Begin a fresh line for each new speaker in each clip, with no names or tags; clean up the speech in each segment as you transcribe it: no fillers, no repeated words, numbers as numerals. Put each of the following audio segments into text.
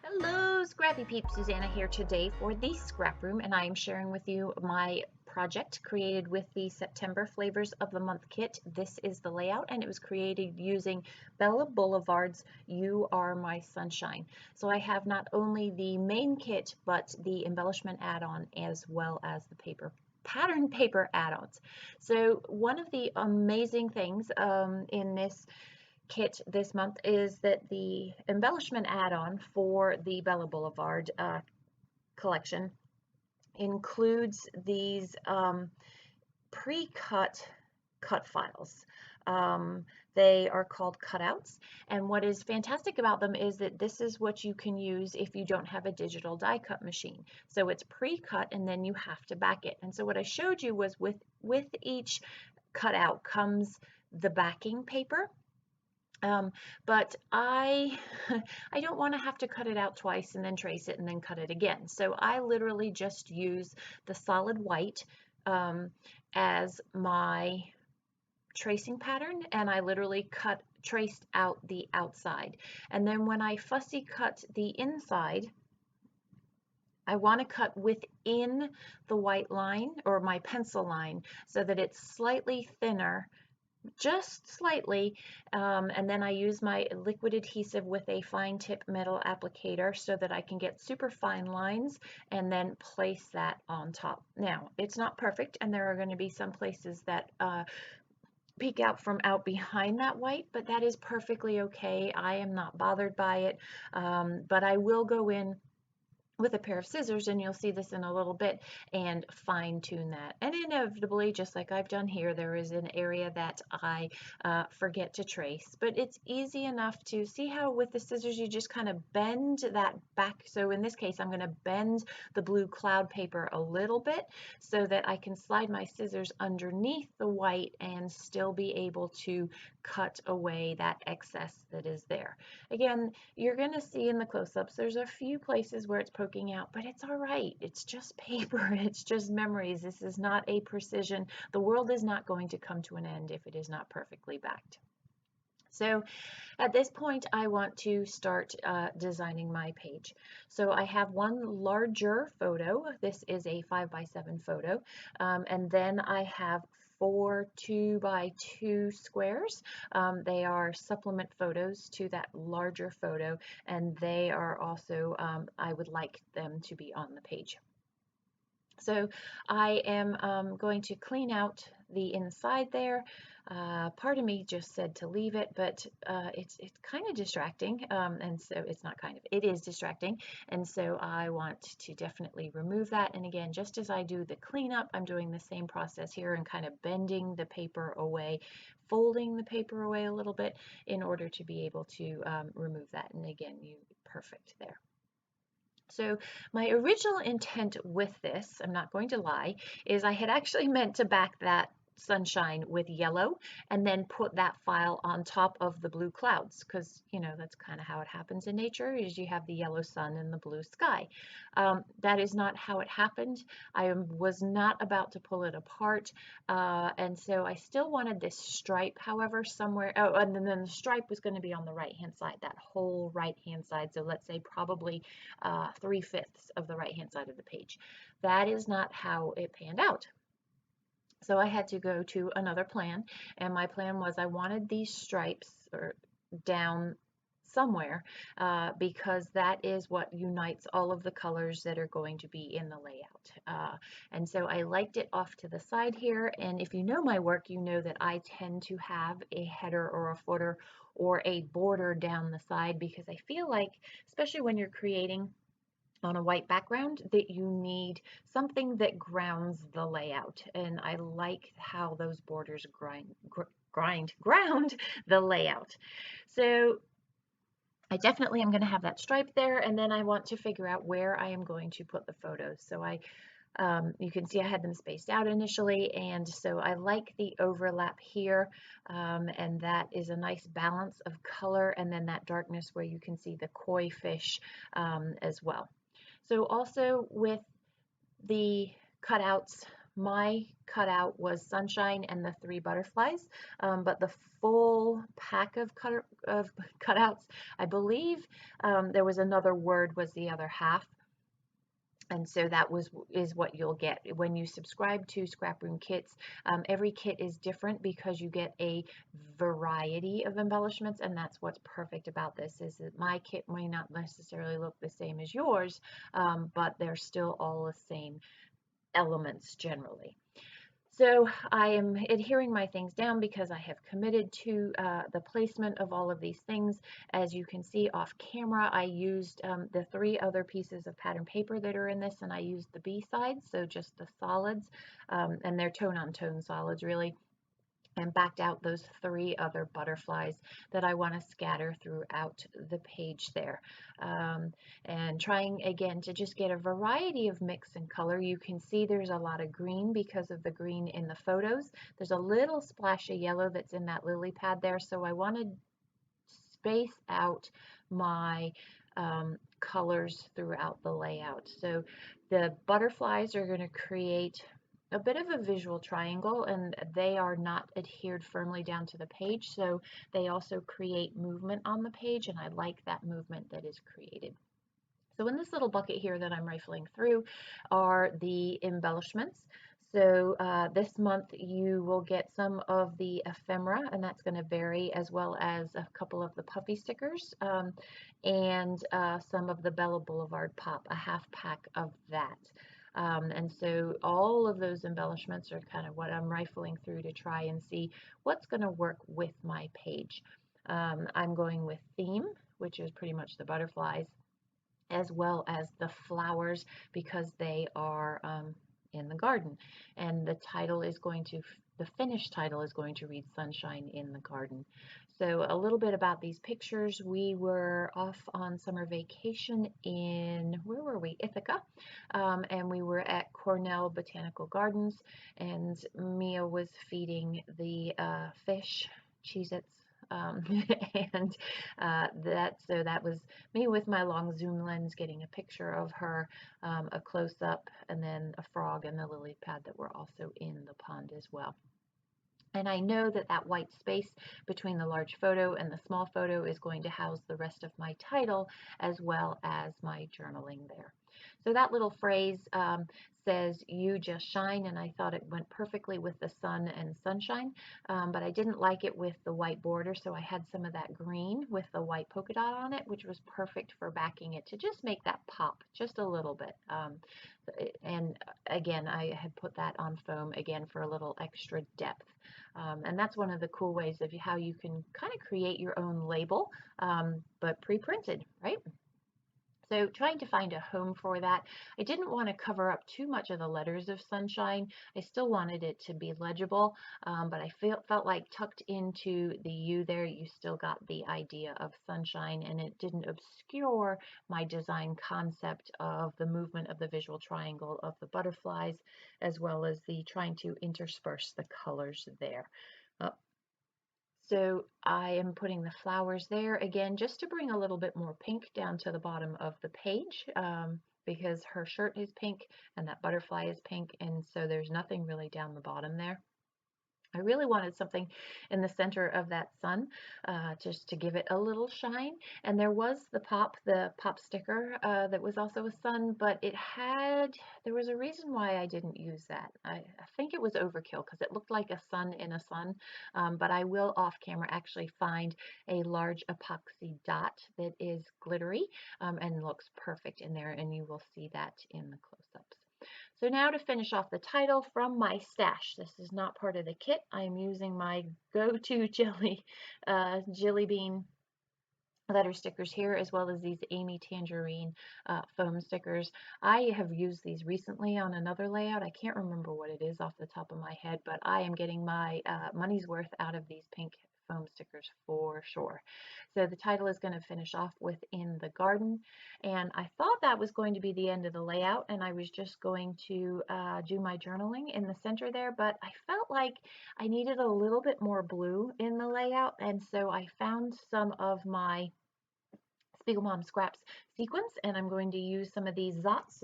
Hello, Scrappy Peeps. Suzanna here today for the Scrap Room, and I am sharing with you my project created with the September Flavors of the Month kit. This is the layout, and it was created using Bella Boulevard's You Are My Sunshine. So I have not only the main kit, but the embellishment add-on as well as the pattern paper add-ons. So one of the amazing things in this kit this month is that the embellishment add-on for the Bella Boulevard collection includes these pre-cut cut files. They are called cutouts, and what is fantastic about them is that this is what you can use if you don't have a digital die cut machine. So it's pre-cut and then you have to back it. And so what I showed you was with each cutout comes the backing paper. But I I don't want to have to cut it out twice and then trace it and then cut it again. So I literally just use the solid white as my tracing pattern, and I literally traced out the outside. And then when I fussy cut the inside, I want to cut within the white line or my pencil line so that it's slightly thinner, just slightly, and then I use my liquid adhesive with a fine tip metal applicator so that I can get super fine lines and then place that on top. Now, it's not perfect, and there are going to be some places that peek out from out behind that white, but that is perfectly okay. I am not bothered by it, but I will go in with a pair of scissors, and you'll see this in a little bit, and fine tune that. And inevitably, just like I've done here, there is an area that I forget to trace, but it's easy enough to see how with the scissors you just kind of bend that back. So in this case, I'm going to bend the blue cloud paper a little bit so that I can slide my scissors underneath the white and still be able to cut away that excess that is there. Again, you're going to see in the close-ups, there's a few places where it's poking out, but it's all right. It's just paper. It's just memories. This is not a precision. The world is not going to come to an end if it is not perfectly backed. So at this point, I want to start designing my page. So I have one larger photo. This is a 5x7 photo. And then I have 4 2x2 squares. They are supplement photos to that larger photo, and they are also, I would like them to be on the page. So I am going to clean out the inside there. Part of me just said to leave it, but it's kind of distracting, and so it's not kind of, it is distracting, and so I want to definitely remove that. And again, just as I do the cleanup, I'm doing the same process here and kind of bending the paper away, folding the paper away a little bit in order to be able to remove that. And again, perfect there. So my original intent with this, I'm not going to lie, is I had actually meant to back that sunshine with yellow and then put that file on top of the blue clouds, because you know that's kind of how it happens in nature, is you have the yellow sun and the blue sky. That is not how it happened. I was not about to pull it apart, and so I still wanted this stripe, however, somewhere. Oh, and then the stripe was going to be on the right hand side, that whole right hand side. So let's say probably 3/5 of the right hand side of the page. That is not how it panned out. So I had to go to another plan, and my plan was I wanted these stripes down somewhere because that is what unites all of the colors that are going to be in the layout. And so I liked it off to the side here, and if you know my work, you know that I tend to have a header or a footer or a border down the side, because I feel like, especially when you're creating on a white background, that you need something that grounds the layout, and I like how those borders ground the layout. So I definitely am going to have that stripe there, and then I want to figure out where I am going to put the photos. So you can see I had them spaced out initially, and so I like the overlap here, and that is a nice balance of color, and then that darkness where you can see the koi fish as well. So also with the cutouts, my cutout was sunshine and the 3 butterflies, but the full pack of cutouts, I believe there was another word was the other half. And so that is what you'll get when you subscribe to Scraproom kits. Every kit is different because you get a variety of embellishments, and that's what's perfect about this, is that my kit may not necessarily look the same as yours, but they're still all the same elements generally. So I am adhering my things down because I have committed to the placement of all of these things. As you can see off camera, I used the 3 other pieces of pattern paper that are in this, and I used the B sides, so just the solids, and they're tone-on-tone solids really, and backed out those 3 other butterflies that I want to scatter throughout the page there. And trying again to just get a variety of mix and color. You can see there's a lot of green because of the green in the photos. There's a little splash of yellow that's in that lily pad there, so I want to space out my colors throughout the layout. So the butterflies are going to create a bit of a visual triangle, and they are not adhered firmly down to the page, so they also create movement on the page, and I like that movement that is created. So in this little bucket here that I'm rifling through are the embellishments. So this month you will get some of the ephemera, and that's going to vary, as well as a couple of the puffy stickers, and some of the Bella Boulevard Pop, a half pack of that. And so all of those embellishments are kind of what I'm rifling through to try and see what's going to work with my page. I'm going with theme, which is pretty much the butterflies, as well as the flowers, because they are in the garden. And the title is going to, the finished title is going to read Sunshine in the Garden. So a little bit about these pictures. We were off on summer vacation in, where were we? Ithaca. And we were at Cornell Botanical Gardens, and Mia was feeding the fish Cheez-Its, and so that was me with my long zoom lens getting a picture of her, a close-up, and then a frog and the lily pad that were also in the pond as well. And I know that that white space between the large photo and the small photo is going to house the rest of my title, as well as my journaling there. So that little phrase says, "You just shine," and I thought it went perfectly with the sun and sunshine, but I didn't like it with the white border, so I had some of that green with the white polka dot on it, which was perfect for backing it to just make that pop just a little bit. And again, I had put that on foam again for a little extra depth. And that's one of the cool ways of how you can kind of create your own label, but pre-printed, right? So trying to find a home for that. I didn't want to cover up too much of the letters of sunshine. I still wanted it to be legible, but I felt like tucked into the U there, you still got the idea of sunshine, and it didn't obscure my design concept of the movement of the visual triangle of the butterflies, as well as the trying to intersperse the colors there. So I am putting the flowers there again, just to bring a little bit more pink down to the bottom of the page, because her shirt is pink and that butterfly is pink, and so there's nothing really down the bottom there. I really wanted something in the center of that sun, just to give it a little shine. And there was the pop sticker that was also a sun, but there was a reason why I didn't use that. I think it was overkill because it looked like a sun in a sun, but I will off camera actually find a large epoxy dot that is glittery, and looks perfect in there, and you will see that in the close-ups. So now to finish off the title from my stash. This is not part of the kit. I am using my go-to jelly bean letter stickers here, as well as these Amy Tangerine foam stickers. I have used these recently on another layout. I can't remember what it is off the top of my head, but I am getting my money's worth out of these pink foam stickers for sure. So the title is going to finish off with "In the Garden," and I thought that was going to be the end of the layout, and I was just going to do my journaling in the center there, but I felt like I needed a little bit more blue in the layout, and so I found some of my Spiegel Mom Scraps sequins, and I'm going to use some of these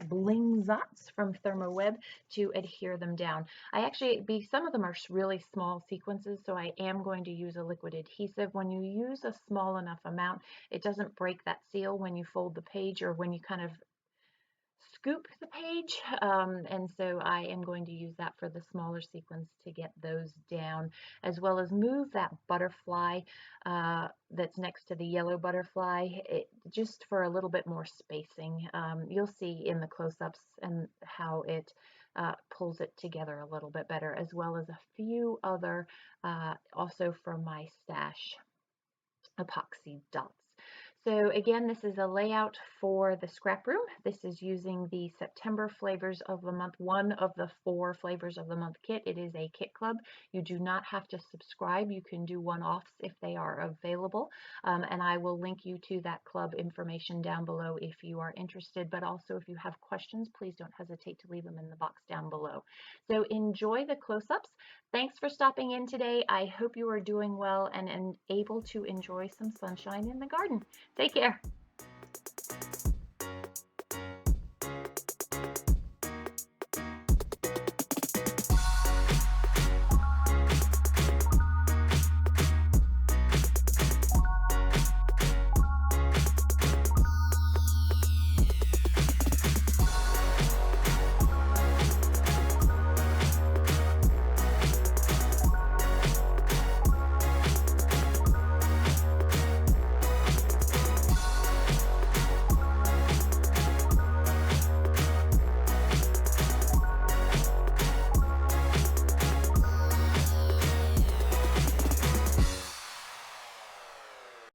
Bling Zots from ThermoWeb to adhere them down. Some of them are really small sequences, so I am going to use a liquid adhesive. When you use a small enough amount, it doesn't break that seal when you fold the page or when you kind of scoop the page, and so I am going to use that for the smaller sequins to get those down, as well as move that butterfly that's next to the yellow butterfly, just for a little bit more spacing. You'll see in the close-ups and how it pulls it together a little bit better, as well as a few other also from my stash epoxy dots. So again, this is a layout for the scrap room. This is using the September flavors of the month, one of the 4 flavors of the month kit. It is a kit club. You do not have to subscribe. You can do one-offs if they are available. And I will link you to that club information down below if you are interested. But also if you have questions, please don't hesitate to leave them in the box down below. So enjoy the close-ups. Thanks for stopping in today. I hope you are doing well and able to enjoy some sunshine in the garden. Take care.